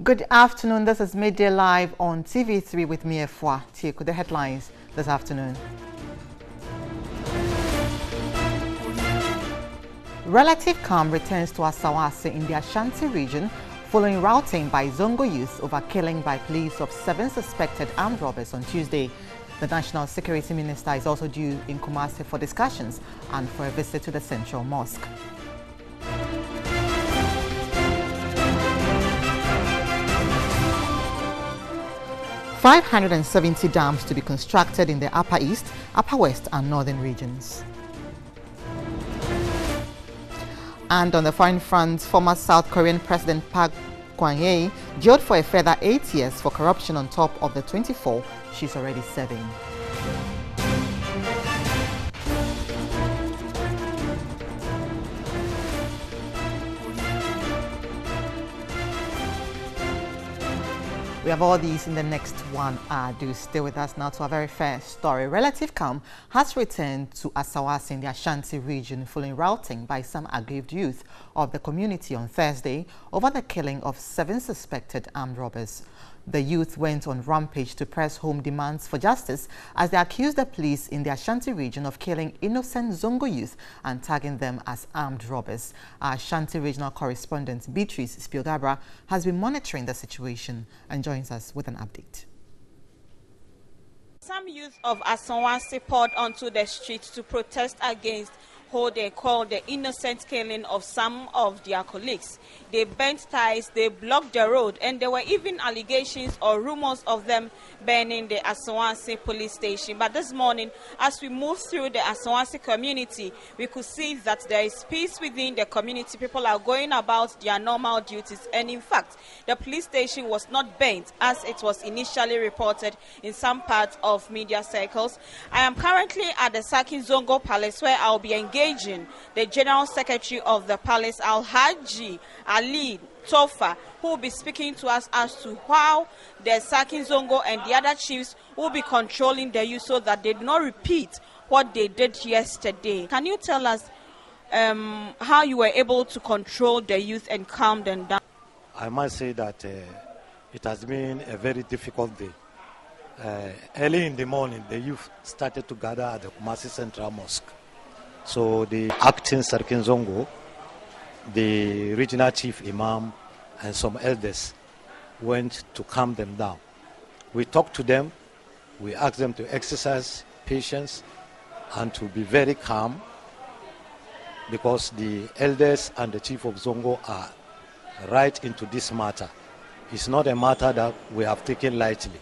Good afternoon. This is Midday Live on TV3 with me, Efwa. Take the headlines this afternoon. Relative calm returns to Asawase in the Ashanti region following routing by Zongo youth over killing by police of 7 suspected armed robbers on Tuesday. The National Security Minister is also due in Kumasi for discussions and for a visit to the Central Mosque. $570 dams to be constructed in the Upper East, Upper West and Northern regions. And on the foreign front, former South Korean President Park Geun-hye jailed for a further 8 years for corruption on top of the 24 she's already serving. We have all these in the next 1 hour. Do stay with us now to a very fair story. Relative calm has returned to Asawase in the Ashanti region following routing by some aggrieved youth of the community on Thursday over the killing of 7 suspected armed robbers. The youth went on rampage to press home demands for justice as they accused the police in the Ashanti region of killing innocent Zongo youth and tagging them as armed robbers. Our Ashanti regional correspondent Beatrice Spiogabra has been monitoring the situation and joins us with an update. Some youth of Asawase poured onto the streets to protest against what they call the innocent killing of some of their colleagues. They bent ties, they blocked the road, and there were even allegations or rumors of them burning the Asawase police station. But this morning, as we moved through the Asawase community, we could see that there is peace within the community. People are going about their normal duties, and in fact, the police station was not burnt as it was initially reported in some parts of media circles. I am currently at the Sakin Zongo Palace, where I'll be engaging the General Secretary of the Palace, Alhaji Ali Tofa, who will be speaking to us as to how the Sakin Zongo and the other chiefs will be controlling the youth so that they do not repeat what they did yesterday. Can you tell us how you were able to control the youth and calm them down? I must say that it has been a very difficult day. Early in the morning, the youth started to gather at the Kumasi Central Mosque. So the acting Sarkin Zongo, the regional chief imam, and some elders went to calm them down. We talked to them, we asked them to exercise patience and to be very calm, because the elders and the chief of Zongo are right into this matter. It's not a matter that we have taken lightly.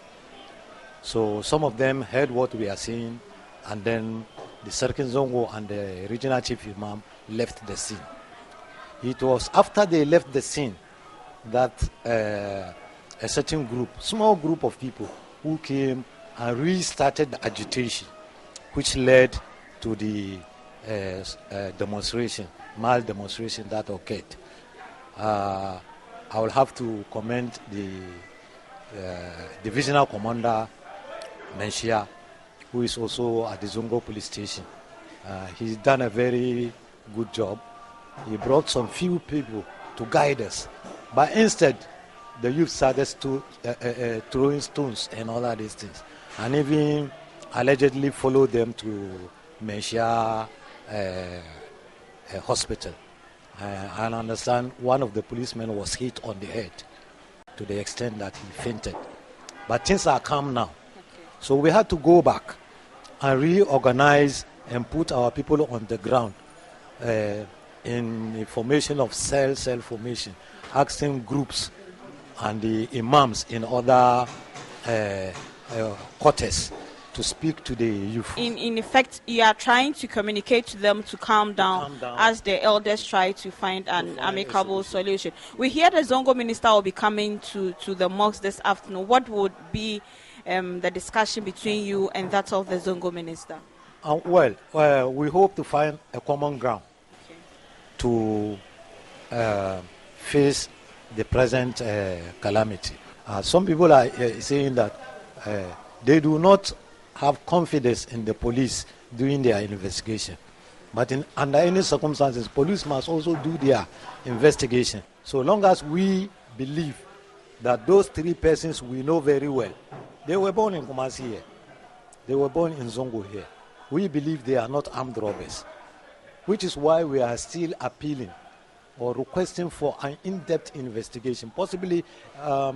So some of them heard what we are saying, and then the Sarkin Zongo and the regional chief imam left the scene. It was after they left the scene that a certain group, small group of people who came and restarted the agitation, which led to the demonstration, mild demonstration that occurred. I will have to commend the divisional commander, Menshia, who is also at the Zongo police station. He's done a very good job. He brought some few people to guide us. But instead, the youth started throwing stones and all of these things. And even allegedly followed them to Menshia hospital. I understand one of the policemen was hit on the head to the extent that he fainted. But things are calm now. So we had to go back and reorganize and put our people on the ground in the formation of cell formation, asking groups and the imams in other quarters to speak to the youth. In effect, you are trying to communicate to them to calm down as the elders try to find an amicable solution. We hear the Zongo minister will be coming to the mosque this afternoon. What would be the discussion between you and that of the Zongo minister? We hope to find a common ground to face the present calamity. Some people are saying that they do not have confidence in the police doing their investigation. But under any circumstances, police must also do their investigation. So long as we believe that those 3 persons we know very well, they were born in Kumasi here. They were born in Zongo here. We believe they are not armed robbers, which is why we are still appealing or requesting for an in-depth investigation, possibly a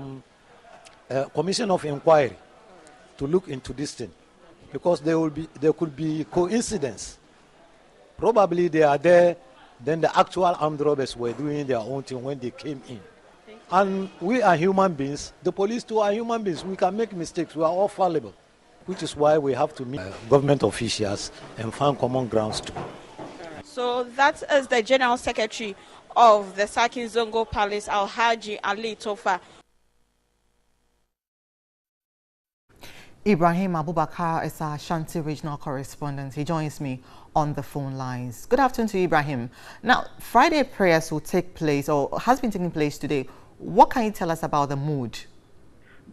commission of inquiry to look into this thing, because there could be coincidence. Probably they are there, then the actual armed robbers were doing their own thing when they came in. And we are human beings. The police too are human beings. We can make mistakes. We are all fallible, which is why we have to meet government officials and find common grounds too. So that is the General Secretary of the Sakin Zongo Palace, Alhaji Ali Tofa. Ibrahim Abubakar is our Ashanti regional correspondent. He joins me on the phone lines. Good afternoon to you, Ibrahim. Now, Friday prayers will take place, or has been taking place today. What can you tell us about the mood?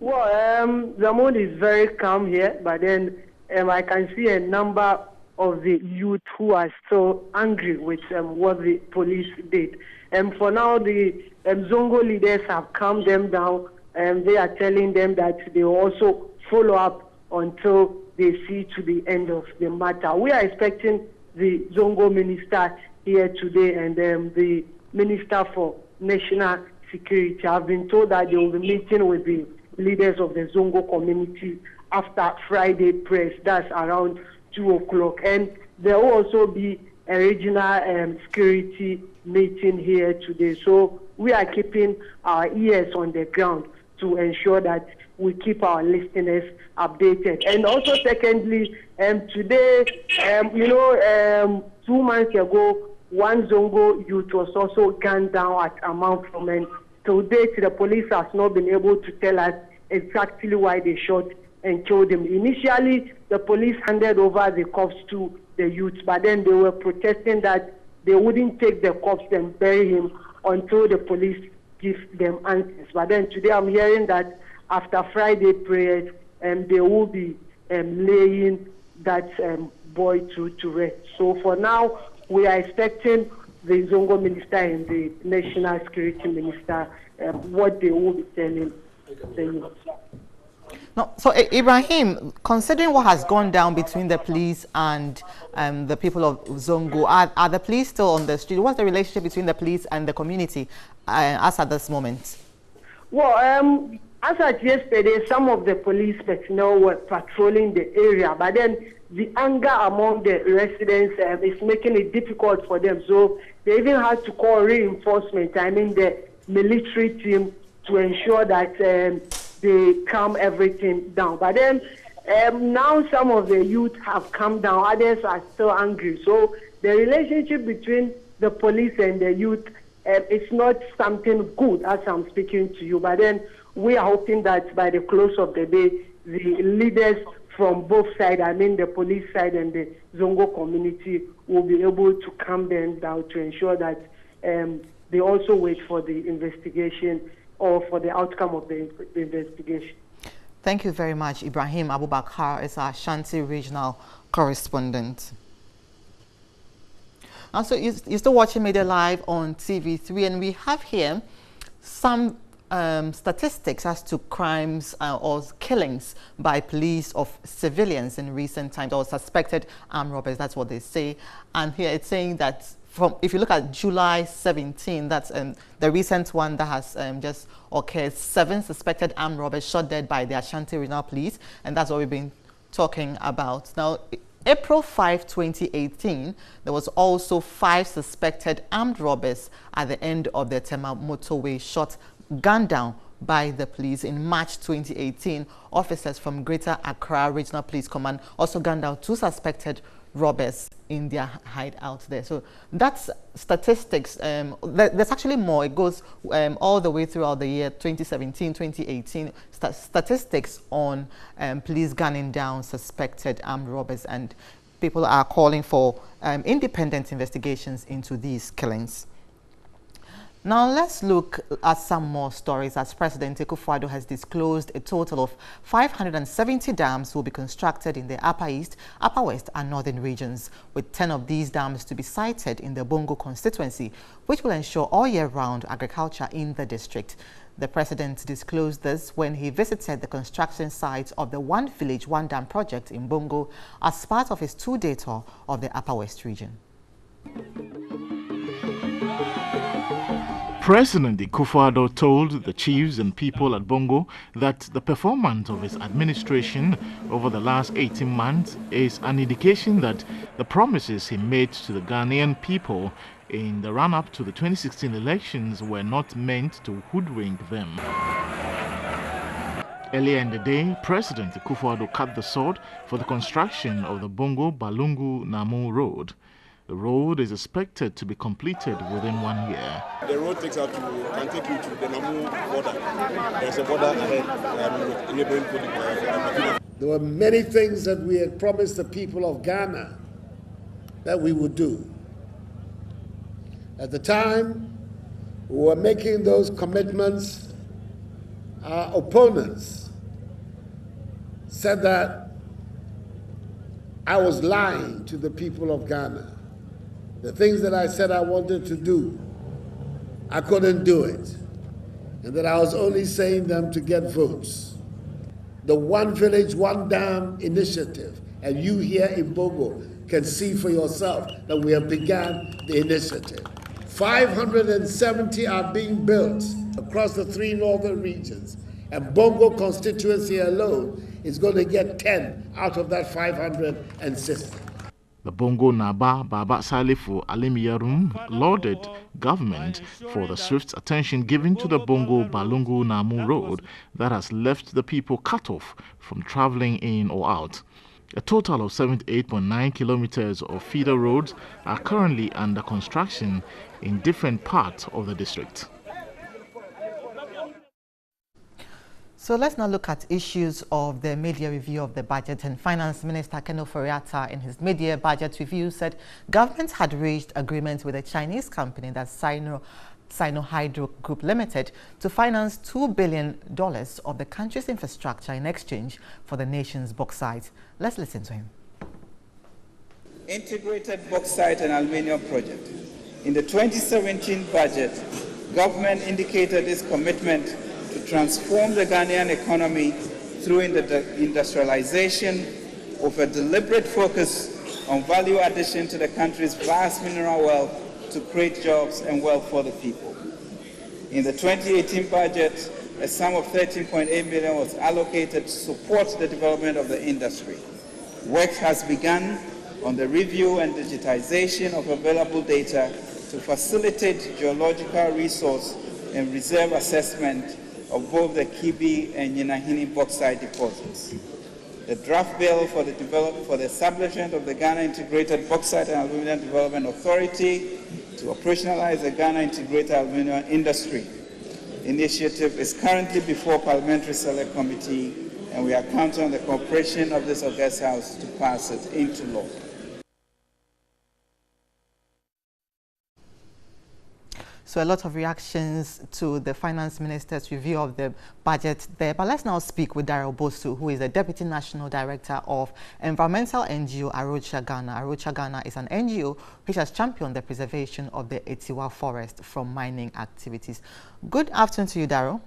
Well, the mood is very calm here, but then I can see a number of the youth who are still angry with what the police did. And for now, the Zongo leaders have calmed them down, and they are telling them that they will also follow up until they see to the end of the matter. We are expecting the Zongo minister here today and the Minister for National Security. I've been told that they will be meeting with the leaders of the Zongo community after Friday prayers. That's around 2 o'clock. And there will also be a regional security meeting here today. So we are keeping our ears on the ground to ensure that we keep our listeners updated. And also, secondly, today, 2 months ago, one Zongo youth was also gunned down at Amount from, and to date, the police has not been able to tell us exactly why they shot and killed him. Initially, the police handed over the corpse to the youth, but then they were protesting that they wouldn't take the corpse and bury him until the police give them answers. But then today I'm hearing that after Friday prayers, they will be laying that boy to rest. So for now, we are expecting the Zongo minister and the national security minister what they will be telling the youth. No, so Ibrahim, considering what has gone down between the police and the people of Zongo, are the police still on the street? What's the relationship between the police and the community as at this moment? Well, as at yesterday, some of the police personnel were patrolling the area, but then the anger among the residents is making it difficult for them. So they even had to call reinforcement, the military team, to ensure that they calm everything down. But then now some of the youth have calmed down, others are still angry. So the relationship between the police and the youth is not something good as I'm speaking to you. But then we are hoping that by the close of the day, the leaders from both sides, the police side and the Zongo community, will be able to calm them down to ensure that they also wait for the investigation or for the outcome of the investigation. Thank you very much. Ibrahim Abubakar is our Ashanti regional correspondent. Also, you're still watching Midday Live on TV3, and we have here some statistics as to crimes or killings by police of civilians in recent times, or suspected armed robbers. That's what they say. And here it's saying that if you look at July 17, that's the recent one that has just occurred, 7 suspected armed robbers shot dead by the Ashanti Regional Police, and that's what we've been talking about. Now, April 5, 2018, there was also 5 suspected armed robbers at the end of the Tema motorway gunned down by the police. In March 2018, officers from Greater Accra Regional Police Command also gunned down 2 suspected robbers in their hideout there. So that's statistics. There's actually more. It goes all the way throughout the year 2017, 2018. Statistics on police gunning down suspected armed robbers, and people are calling for independent investigations into these killings. Now let's look at some more stories as President Akufo-Addo has disclosed a total of 570 dams will be constructed in the Upper East, Upper West and Northern regions, with 10 of these dams to be sited in the Bongo constituency, which will ensure all year-round agriculture in the district. The President disclosed this when he visited the construction site of the One Village, One Dam project in Bongo as part of his two-day tour of the Upper West region. President Akufo-Addo told the chiefs and people at Bongo that the performance of his administration over the last 18 months is an indication that the promises he made to the Ghanaian people in the run-up to the 2016 elections were not meant to hoodwink them. Earlier in the day, President Akufo-Addo cut the sword for the construction of the Bongo-Balungu-Namu road. The road is expected to be completed within 1 year. The road can take you to the Namu border. There's a border ahead, neighboring country. There were many things that we had promised the people of Ghana that we would do. At the time we were making those commitments, our opponents said that I was lying to the people of Ghana. The things that I said I wanted to do, I couldn't do it. And that I was only saying them to get votes. The One Village, One Dam initiative, and you here in Bongo can see for yourself that we have begun the initiative. 570 are being built across the 3 northern regions, and Bongo constituency alone is going to get 10 out of that 560. The Bongo Naba Baba Salifu Alimiyarum lauded government for the swift attention given to the Bongo Balungu Namu road that has left the people cut off from traveling in or out. A total of 78.9 kilometers of feeder roads are currently under construction in different parts of the district. So let's now look at issues of the mid-year review of the budget. And Finance Minister Ken Ofori-Atta in his mid-year budget review said government had reached agreement with a Chinese company, that's Sino-Hydro Group Limited, to finance $2 billion of the country's infrastructure in exchange for the nation's bauxite. Let's listen to him. Integrated bauxite and aluminium project. In the 2017 budget, government indicated its commitment to transform the Ghanaian economy through industrialization with a deliberate focus on value addition to the country's vast mineral wealth to create jobs and wealth for the people. In the 2018 budget, a sum of 13.8 million was allocated to support the development of the industry. Work has begun on the review and digitization of available data to facilitate geological resource and reserve assessment of both the Kibi and Yinahini bauxite deposits. The draft bill for the establishment of the Ghana Integrated Bauxite and Aluminium Development Authority to operationalize the Ghana Integrated Aluminium Industry initiative is currently before Parliamentary Select Committee, and we are counting on the cooperation of this august House to pass it into law. So a lot of reactions to the Finance Minister's review of the budget there. But let's now speak with Daryl Bosu, who is the Deputy National Director of environmental NGO Arocha Ghana. Arocha Ghana is an NGO which has championed the preservation of the Etiwa forest from mining activities. Good afternoon to you, Daryl.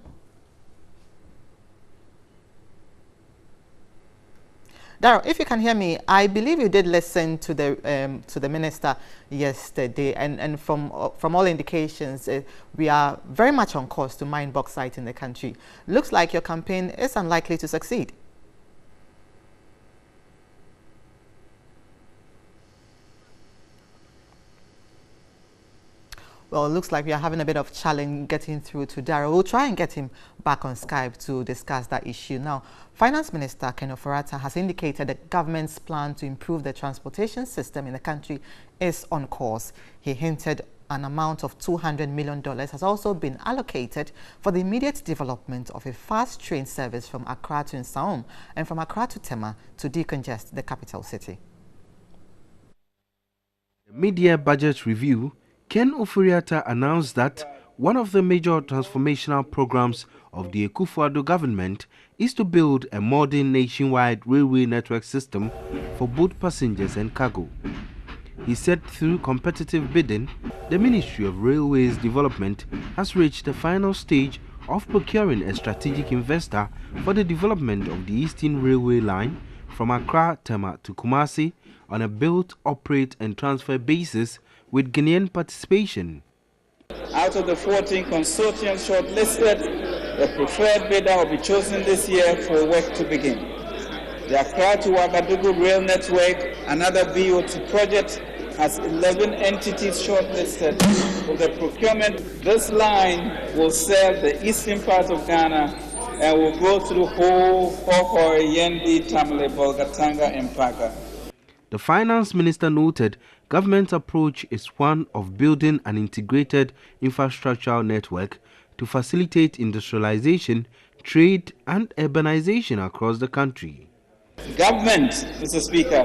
Daryl, if you can hear me, I believe you did listen to the minister yesterday, and from all indications, we are very much on course to mine bauxite in the country. Looks like your campaign is unlikely to succeed. Well, it looks like we are having a bit of challenge getting through to Daryl. We'll try and get him back on Skype to discuss that issue. Now, Finance Minister Ken Ofori-Atta has indicated that government's plan to improve the transportation system in the country is on course. He hinted an amount of $200 million has also been allocated for the immediate development of a fast train service from Accra to Nsaom and from Accra to Tema to decongest the capital city. The mid-year budget review, Ken Ofori-Atta announced that One of the major transformational programs of the Akufo-Addo government is to build a modern nationwide railway network system for both passengers and cargo. He said through competitive bidding, the Ministry of Railways Development has reached the final stage of procuring a strategic investor for the development of the Eastern Railway line from Accra, Tema to Kumasi on a build, operate and transfer basis with Ghanaian participation. Out of the 14 consortiums shortlisted, the preferred bidder will be chosen this year for work to begin. The Accra to Ouagadougou rail network, another BOT project, has 11 entities shortlisted for the procurement. This line will serve the eastern part of Ghana and will go through Ho, Hoko, Yendi, Tamale, Bolgatanga and Paga. The finance minister noted government's approach is one of building an integrated infrastructural network to facilitate industrialization, trade and urbanization across the country. Government, Mr. Speaker,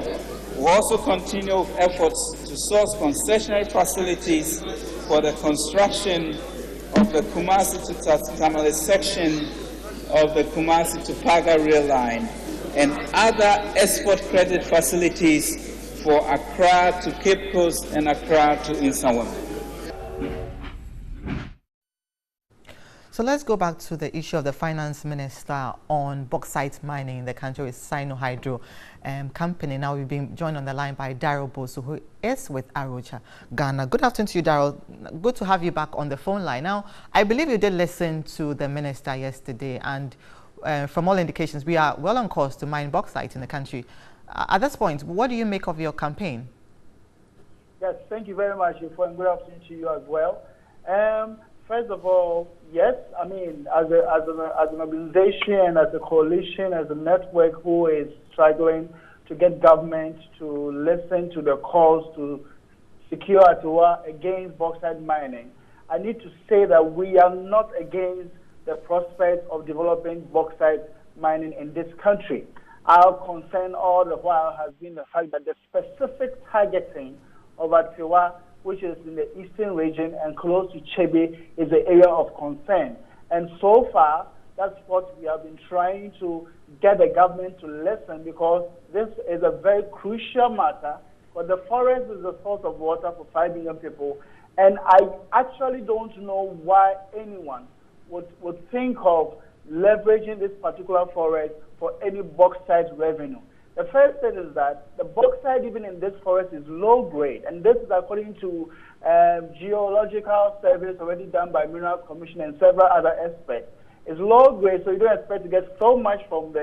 will also continue efforts to source concessionary facilities for the construction of the Kumasi to Tamale section of the Kumasi to Paga rail line and other export credit facilities for Accra to Cape Coast and Accra to Insawam. So let's go back to the issue of the finance minister on bauxite mining in the country with Sino Hydro company. Now we've been joined on the line by Daryl Bosu, who is with Arocha, Ghana. Good afternoon to you, Daryl. Good to have you back on the phone line. Now, I believe you did listen to the minister yesterday, and from all indications, we are well on course to mine bauxite in the country. At this point, what do you make of your campaign? Yes, thank you very much, and good afternoon to you as well. First of all, yes, I mean, as an organization, as a coalition, as a network who is struggling to get government to listen to the calls to secure Atiwa against bauxite mining, I need to say that we are not against the prospect of developing bauxite mining in this country. Our concern all the while has been the fact that the specific targeting of Atiwa, which is in the eastern region and close to Chebe, is the area of concern. And so far, that's what we have been trying to get the government to listen, because this is a very crucial matter. But the forest is the source of water for 5 million people. And I actually don't know why anyone would think of leveraging this particular forest for any bauxite revenue. The first thing is that the bauxite, even in this forest, is low grade, and this is according to geological surveys already done by Minerals Commission and several other experts. It's low grade, so you don't expect to get so much from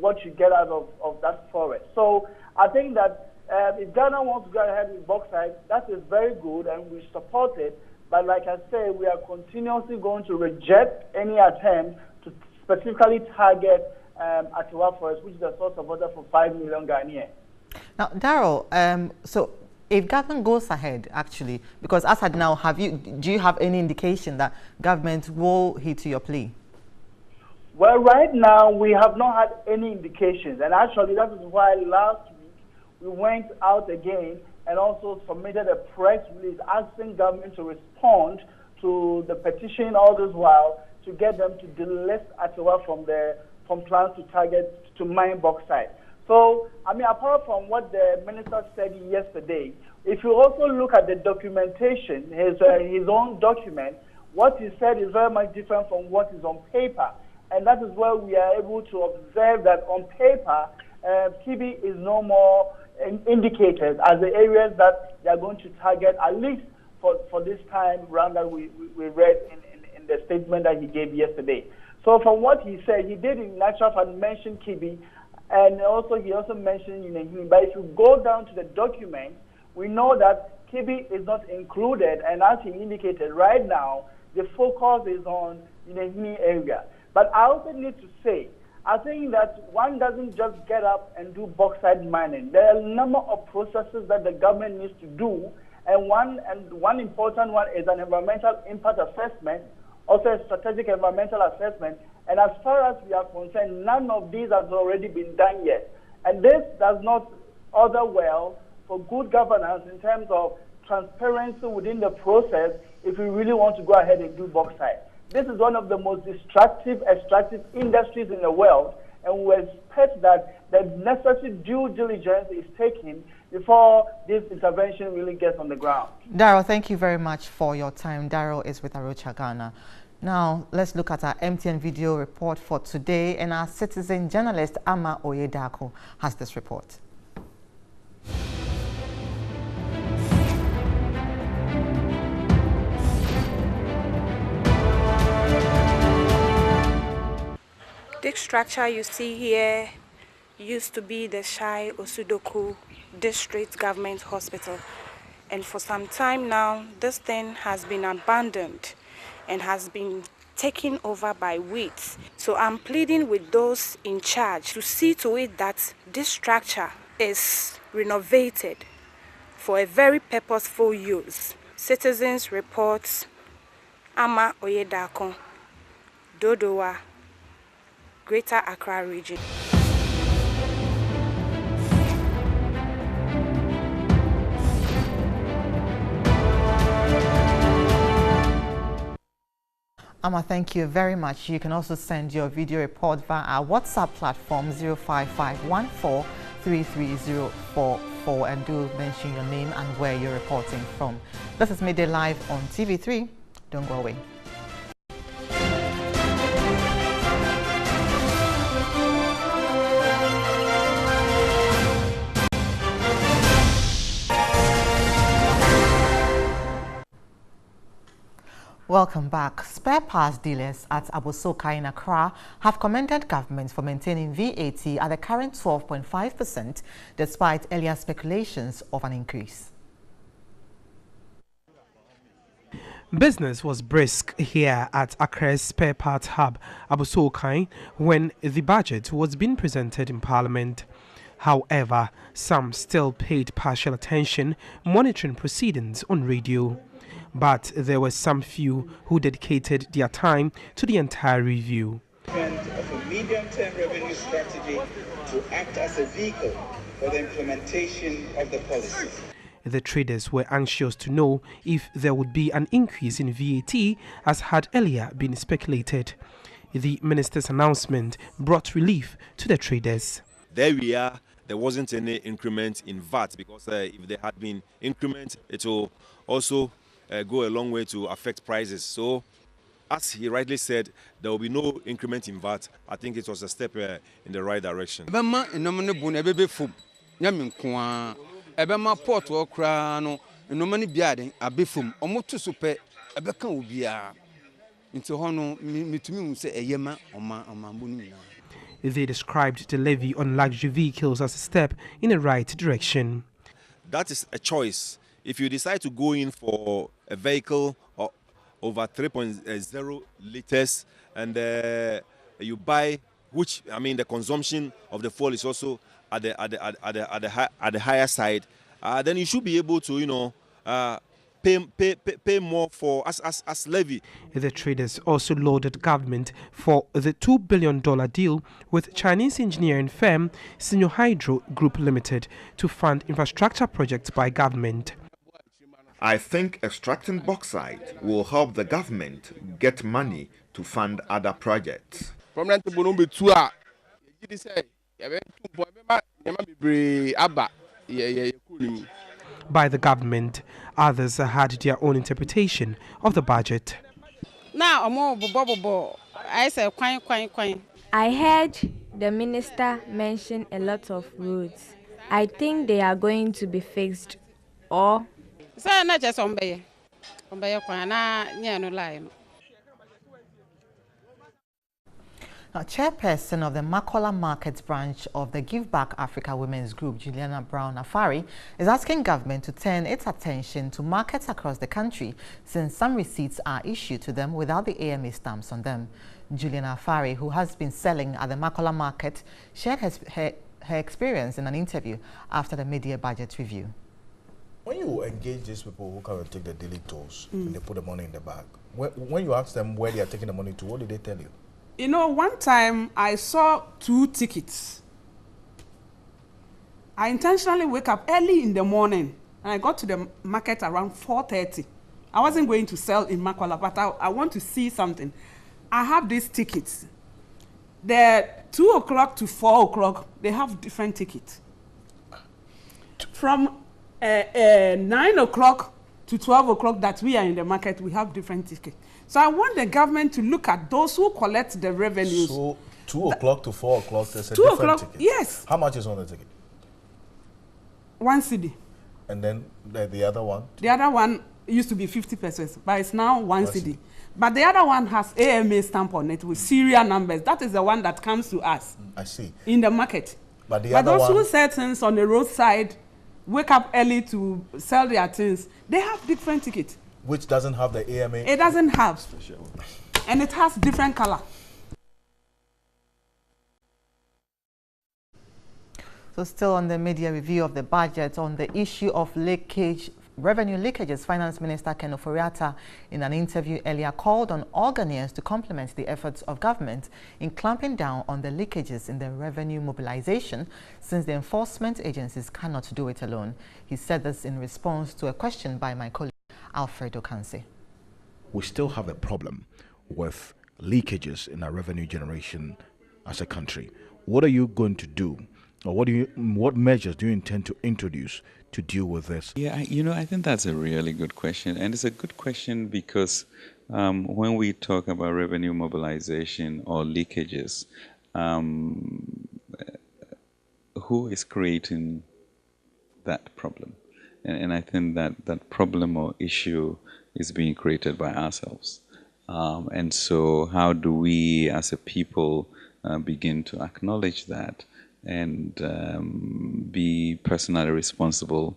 what you get out of that forest. So I think that if Ghana wants to go ahead with bauxite, that is very good, and we support it. But like I say, we are continuously going to reject any attempt to specifically target Atiwa Forest, which is the source of water for 5 million Ghanaians. Now, Daryl, so if government goes ahead, actually, because as at now, do you have any indication that government will heed to your plea? Well, right now, we have not had any indications. And actually, that is why last week we went out again and also submitted a press release asking government to respond to the petition all this while to get them to delist Atiwa from plans to target to mine bauxite. So, I mean, apart from what the minister said yesterday, if you also look at the documentation, his own document, what he said is very much different from what is on paper. And that is where we are able to observe that on paper, Kibi is no more indicated as the areas that they are going to target, at least for this time round that we read in the statement that he gave yesterday. So from what he said, he did in natural fact mention Kibi, and he also mentioned Yinehini. But if you go down to the document, we know that Kibi is not included, and as he indicated, right now, the focus is on Yinehini area. But I also need to say, I think that one doesn't just get up and do bauxite mining. There are a number of processes that the government needs to do, and one important one is an environmental impact assessment, also a strategic environmental assessment. And as far as we are concerned, none of these has already been done yet. And this does not augur well for good governance in terms of transparency within the process, if we really want to go ahead and do bauxite. This is one of the most extractive industries in the world, and we expect that the necessary due diligence is taken before this intervention really gets on the ground. Daryl, thank you very much for your time. Daryl is with Arocha Ghana. Now, let's look at our MTN video report for today, and our citizen journalist Ama Oyedako has this report. This structure you see here used to be the Shai Osudoku District Government Hospital, and for some time now this thing has been abandoned and has been taken over by weeds. So I'm pleading with those in charge to see to it that this structure is renovated for a very purposeful use. Citizens Reports, Ama Oyedako, Dodowa, Greater Accra Region. Ama, thank you very much. You can also send your video report via our WhatsApp platform 05514330044 and do mention your name and where you're reporting from. This is Midday Live on TV3. Don't go away. Welcome back. Spare parts dealers at Abosoka in Accra have commended government for maintaining VAT at the current 12.5% despite earlier speculations of an increase. Business was brisk here at Accra's spare parts hub, Abosoka, when the budget was being presented in Parliament. However, some still paid partial attention, monitoring proceedings on radio. But there were some few who dedicated their time to the entire review. Of a medium-term revenue strategy to act as a vehicle for the implementation of the policy. The traders were anxious to know if there would be an increase in VAT as had earlier been speculated. The minister's announcement brought relief to the traders. There we are. There wasn't any increment in VAT because if there had been increment, it will also go a long way to affect prices. So, as he rightly said, there will be no increment in VAT. I think it was a step in the right direction. They described the levy on luxury vehicles as a step in the right direction. That is a choice. If you decide to go in for a vehicle over 3.0 liters and you buy, which I mean the consumption of the fuel is also at the higher side, then you should be able to pay more for as levy. The traders also lauded government for the $2 billion deal with Chinese engineering firm Sino Hydro Group Limited to fund infrastructure projects by government. I think extracting bauxite will help the government get money to fund other projects. By the government, others had their own interpretation of the budget. I heard the minister mention a lot of roads. I think they are going to be fixed or Now, chairperson of the Makola Market branch of the Give Back Africa Women's Group, Juliana Brown Afari, is asking government to turn its attention to markets across the country since some receipts are issued to them without the AMA stamps on them. Juliana Afari, who has been selling at the Makola Market, shared her experience in an interview after the mid-year budget review. When you engage these people who come and take the daily tolls and they put the money in the bag, when you ask them where they are taking the money to, what did they tell you? You know, one time I saw 2 tickets. I intentionally wake up early in the morning and I got to the market around 4:30. I wasn't going to sell in Makwala, but I want to see something. I have these tickets. The 2 o'clock to 4 o'clock, they have different tickets. From 9 o'clock to 12 o'clock that we are in the market, we have different tickets. So I want the government to look at those who collect the revenues. So 2 o'clock to 4 o'clock, there's a 2 different o'clock, ticket? yes. How much is on the ticket? 1 cedi. And then the other one? The other one used to be 50 pesos, but it's now 1 cedi. But the other one has AMA stamp on it with serial numbers. That is the one that comes to us. I see. In the market. But the but other those one, who sell things on the roadside, wake up early to sell their things, they have different tickets. which doesn't have the AMA? It doesn't have. And it has different color. So still on the media review of the budget on the issue of revenue leakages, Finance Minister Ken Ofori-Atta, in an interview earlier, called on all Ghanaians to complement the efforts of government in clamping down on the leakages in the revenue mobilization, since the enforcement agencies cannot do it alone. He said this in response to a question by my colleague Alfredo Kanse. We still have a problem with leakages in our revenue generation as a country. What are you going to do, or what measures do you intend to introduce to deal with this? Yeah, I think that's a really good question. And it's a good question because when we talk about revenue mobilization or leakages, who is creating that problem? And I think that problem or issue is being created by ourselves. And so how do we as a people begin to acknowledge that and be personally responsible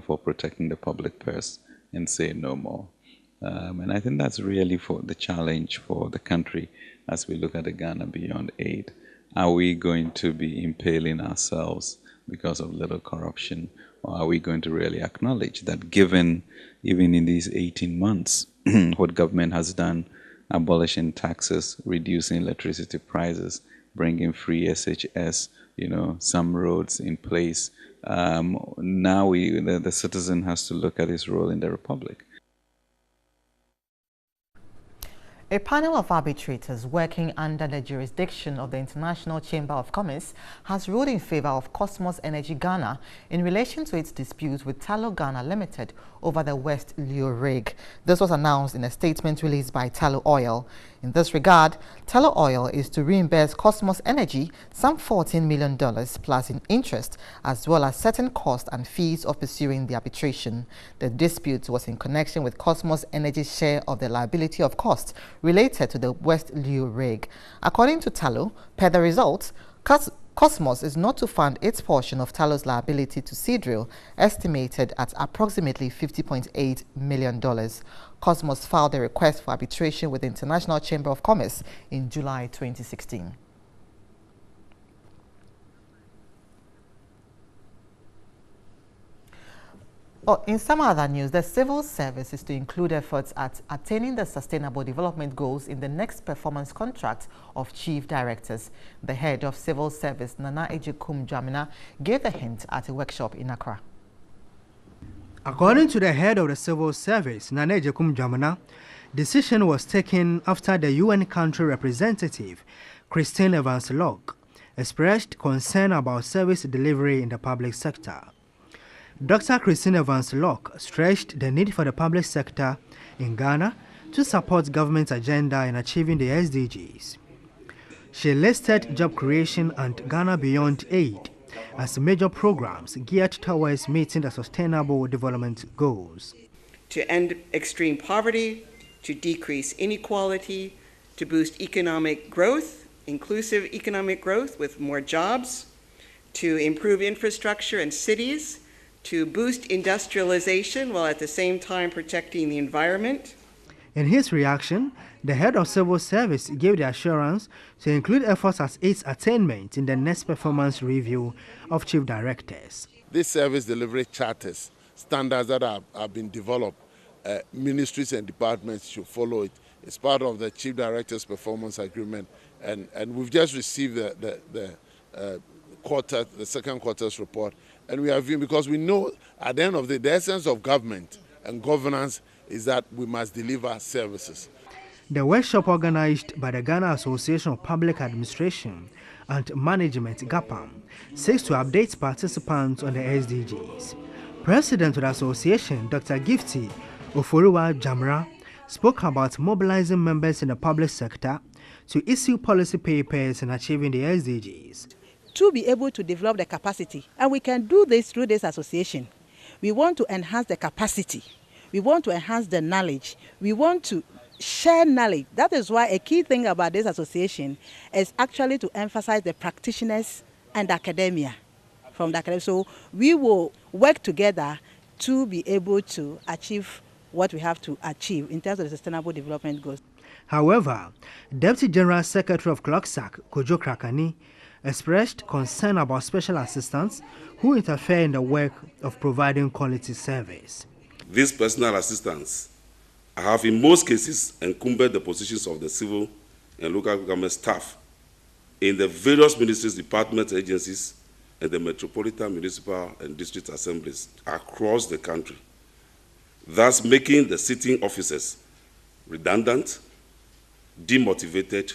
for protecting the public purse and say no more. And I think that's really for the challenge for the country as we look at the Ghana Beyond Aid. Are we going to be impaling ourselves because of little corruption, or are we going to really acknowledge that given even in these 18 months what government has done, abolishing taxes, reducing electricity prices, bringing free SHS, some roads in place. Now the citizen has to look at his role in the republic. A panel of arbitrators working under the jurisdiction of the International Chamber of Commerce has ruled in favor of Cosmos Energy Ghana in relation to its dispute with Tullow Ghana Limited over the West Leo rig. This was announced in a statement released by Tullow Oil. In this regard, Tullow Oil is to reimburse Cosmos Energy some $14 million plus in interest, as well as certain costs and fees of pursuing the arbitration. The dispute was in connection with Cosmos Energy's share of the liability of costs related to the West Leo rig. According to Tullow, per the results, Cosmos is not to fund its portion of Tullow's liability to Seadrill, estimated at approximately $50.8 million. Cosmos filed a request for arbitration with the International Chamber of Commerce in July 2016. In some other news, the civil service is to include efforts at attaining the sustainable development goals in the next performance contract of chief directors. The head of civil service, Nana Ejikum Jamina, gave the hint at a workshop in Accra. According to the head of the civil service, Nana Ejikum Jamina, decision was taken after the UN country representative, Christine Evans-Locke, expressed concern about service delivery in the public sector. Dr. Christine Evans-Locke stressed the need for the public sector in Ghana to support government's agenda in achieving the SDGs. She listed job creation and Ghana Beyond Aid as major programs geared towards meeting the sustainable development goals. To end extreme poverty, to decrease inequality, to boost economic growth, inclusive economic growth with more jobs, to improve infrastructure in cities, to boost industrialization while at the same time protecting the environment. In his reaction, the head of civil service gave the assurance to include efforts at its attainment in the next performance review of chief directors. These service delivery charters, standards that have been developed, ministries and departments should follow it. It's part of the chief director's performance agreement, and we've just received the second quarter's report. And we are viewing, because we know at the end of the essence of government and governance is that we must deliver services. The workshop organized by the Ghana Association of Public Administration and Management (GAPAM) seeks to update participants on the SDGs. President of the association, Dr. Gifty Oforuwa Jamra, spoke about mobilizing members in the public sector to issue policy papers in achieving the SDGs. To be able to develop the capacity, and we can do this through this association. We want to enhance the capacity. We want to enhance the knowledge. We want to share knowledge. That is why a key thing about this association is actually to emphasize the practitioners and academia from the academy. So we will work together to be able to achieve what we have to achieve in terms of the sustainable development goals. However, Deputy General Secretary of CLOCSAC, Kojo Krakani, expressed concern about special assistants who interfere in the work of providing quality service. These personal assistants have in most cases encumbered the positions of the civil and local government staff in the various ministries, departments, agencies, and the metropolitan, municipal, and district assemblies across the country, thus making the sitting officers redundant, demotivated,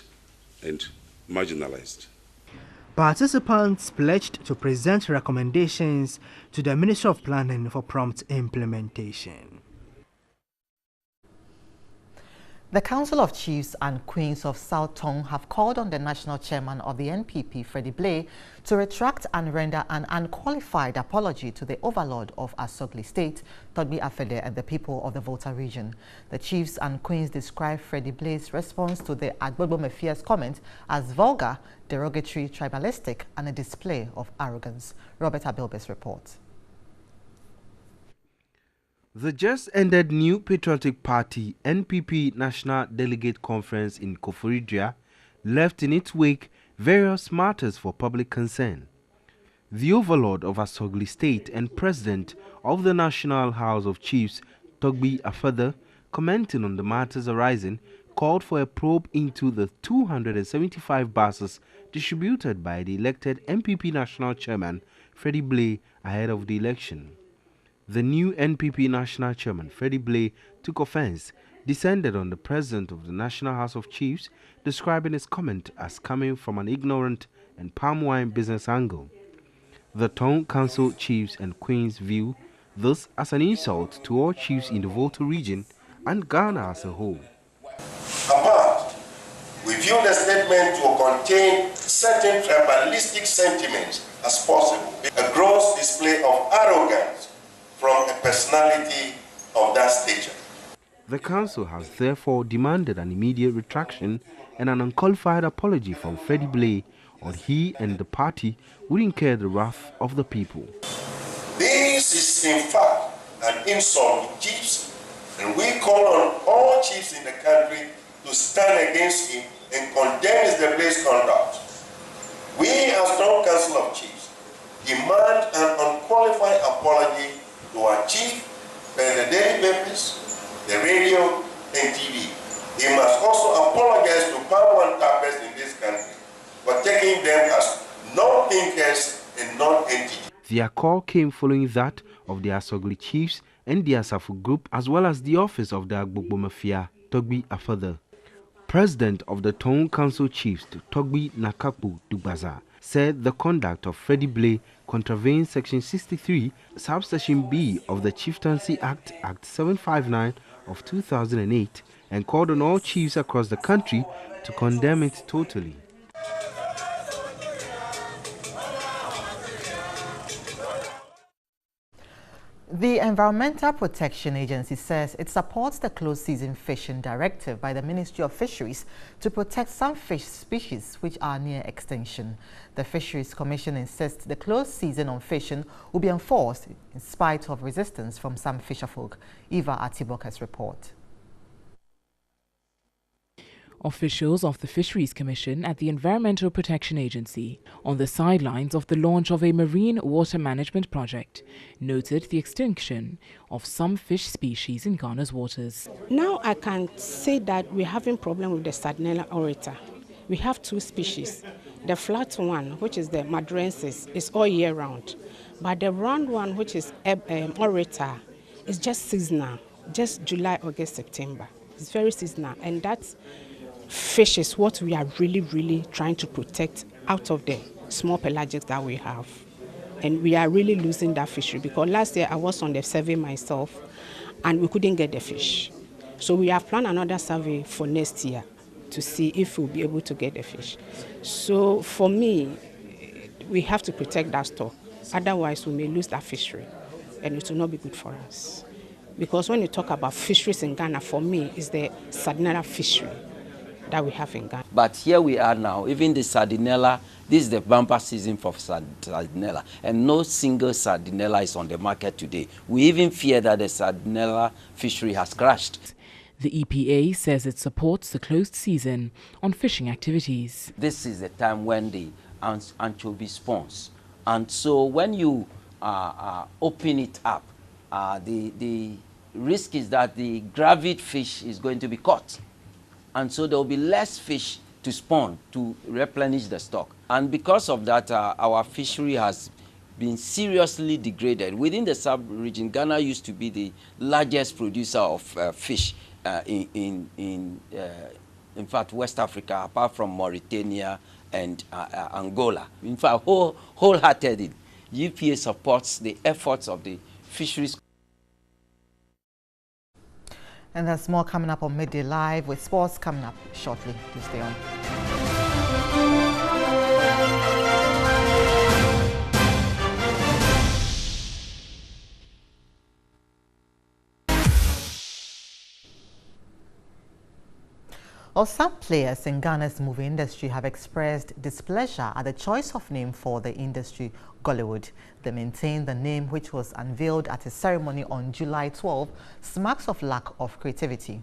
and marginalized. Participants pledged to present recommendations to the Ministry of Planning for prompt implementation. The Council of Chiefs and Queens of South Tongue have called on the national chairman of the NPP, Freddie Blay, to retract and render an unqualified apology to the overlord of Asogli State, Togbi Afede, and the people of the Volta region. The Chiefs and Queens described Freddie Blay's response to the Agbogbo Mefia's comment as vulgar, derogatory, tribalistic, and a display of arrogance. Robert Abilbes reports. The just-ended New Patriotic Party NPP National Delegate Conference in Koforidua left in its wake various matters for public concern. The overlord of Asogli State and president of the National House of Chiefs, Togbi Afede, commenting on the matters arising, called for a probe into the 275 buses distributed by the elected NPP National Chairman, Freddie Blay, ahead of the election. The new NPP National Chairman, Freddie Blay, took offense, descended on the President of the National House of Chiefs, describing his comment as coming from an ignorant and palm wine business angle. The Town Council Chiefs and Queens view this as an insult to all chiefs in the Volta region and Ghana as a whole. Apart, we view the statement to contain certain tribalistic sentiments as possible, a gross display of arrogance from a personality of that stature. The council has therefore demanded an immediate retraction and an unqualified apology from Freddie Blay, or he and the party would incur the wrath of the people. This is in fact an insult to chiefs, and we call on all chiefs in the country to stand against him and condemn the Blay's conduct. We as Town Council of Chiefs demand an unqualified apology to our chief by the daily papers, the radio, and TV. He must also apologize to power tappers in this country for taking them as non-thinkers and non-entities. Their call came following that of the Asogli Chiefs and the Asafu Group, as well as the office of the Agbogbo Mafia, Togbi Afede. President of the Town Council Chiefs, Togbi Nakapu Dubaza, said the conduct of Freddie Blay contravenes Section 63, Subsection B of the Chieftaincy Act, Act 759 of 2008, and called on all chiefs across the country to condemn it totally. The Environmental Protection Agency says it supports the closed-season fishing directive by the Ministry of Fisheries to protect some fish species which are near extinction. The Fisheries Commission insists the closed season on fishing will be enforced in spite of resistance from some fisherfolk. Eva Atiboka's report. Officials of the Fisheries Commission at the Environmental Protection Agency, on the sidelines of the launch of a marine water management project, noted the extinction of some fish species in Ghana's waters. Now I can say that we're having problem with the Sardinella aurita. We have two species. The flat one, which is the madrensis, is all year round. But the round one, which is aurita, is just seasonal. just July, August, September. It's very seasonal, and that fish is what we are really, really trying to protect out of the small pelagics that we have. And we are really losing that fishery because last year I was on the survey myself and we couldn't get the fish. So we have planned another survey for next year to see if we'll be able to get the fish. So for me, we have to protect that stock. Otherwise, we may lose that fishery and it will not be good for us. Because when you talk about fisheries in Ghana, for me, it's the Sardinella fishery that we have in Ghana. But here we are now, even the Sardinella, this is the bumper season for Sardinella, and no single Sardinella is on the market today. We even fear that the Sardinella fishery has crashed. The EPA says it supports the closed season on fishing activities. This is the time when the anchovy spawns. And so when you open it up, the risk is that the gravid fish is going to be caught. And so there will be less fish to spawn to replenish the stock. And because of that, our fishery has been seriously degraded. Within the sub-region, Ghana used to be the largest producer of fish in fact, West Africa, apart from Mauritania and Angola. In fact, wholeheartedly, EPA supports the efforts of the fisheries. And there's more coming up on Midday Live with sports coming up shortly. Do stay on. Well, some players in Ghana's movie industry have expressed displeasure at the choice of name for the industry, Gollywood. They maintain the name, which was unveiled at a ceremony on July 12, smacks of lack of creativity.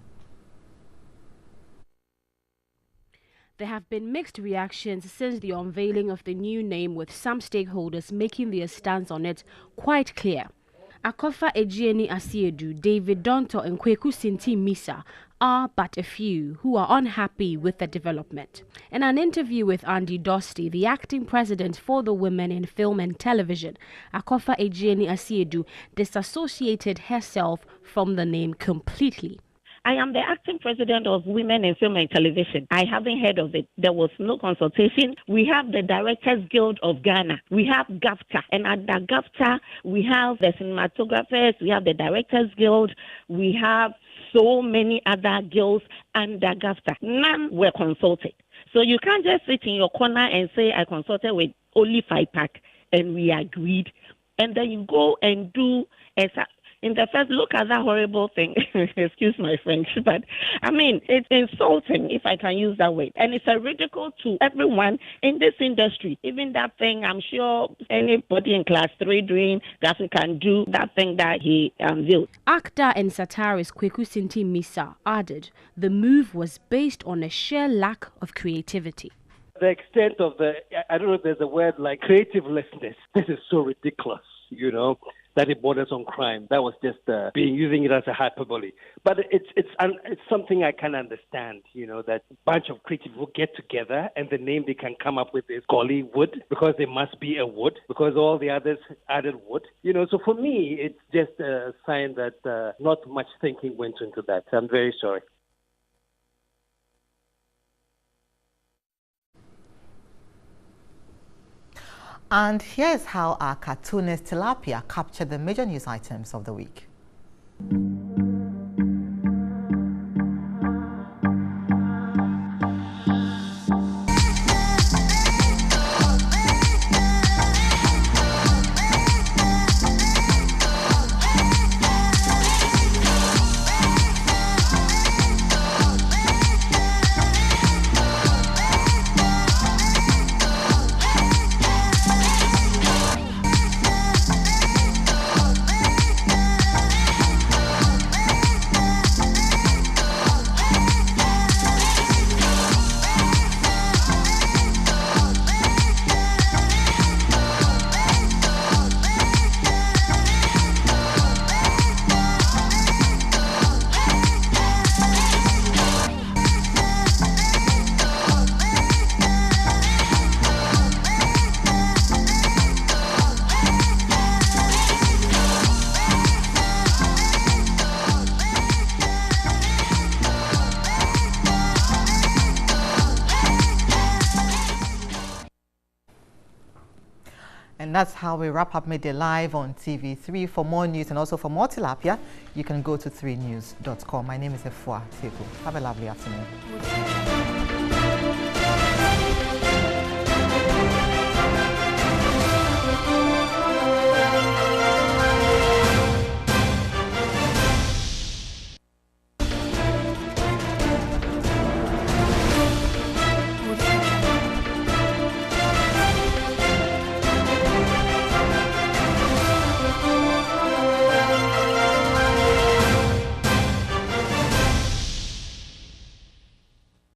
There have been mixed reactions since the unveiling of the new name, with some stakeholders making their stance on it quite clear. Akofa Ejieni Asiedu, David Donto and Kweku Sinti Misa are but a few who are unhappy with the development. In an interview with Andy Dosty, the acting president for the Women in Film and Television, Akofa Ejieni Asiedu disassociated herself from the name completely. I am the acting president of Women in Film and Television. I haven't heard of it. There was no consultation. We have the Directors Guild of Ghana. We have GAFTA. And at the GAFTA, we have the cinematographers. We have the Directors Guild. We have so many other guilds under GAFTA. None were consulted. So you can't just sit in your corner and say, I consulted with only 5 and we agreed. And then you go and do in the first, look at that horrible thing. Excuse my French, but I mean, it's insulting, if I can use that word. And it's a ridicule to everyone in this industry. Even that thing, I'm sure anybody in class 3 doing that can do that thing that he unveiled. Actor and satirist Kweku Sinti Misa added the move was based on a sheer lack of creativity. The extent of I don't know if there's a word like creativelessness. This is so ridiculous, you know, that it borders on crime. That was just using it as a hyperbole. But it's something I can understand, you know, that a bunch of creatives will get together and the name they can come up with is Gollywood, because there must be a wood, because all the others added wood. You know, so for me, it's just a sign that not much thinking went into that. I'm very sorry. And here's how our cartoonist Tilapia captured the major news items of the week. And that's how we wrap up Midday Live on TV3. For more news and also for more tilapia, you can go to 3news.com. My name is Efua Teku. Have a lovely afternoon.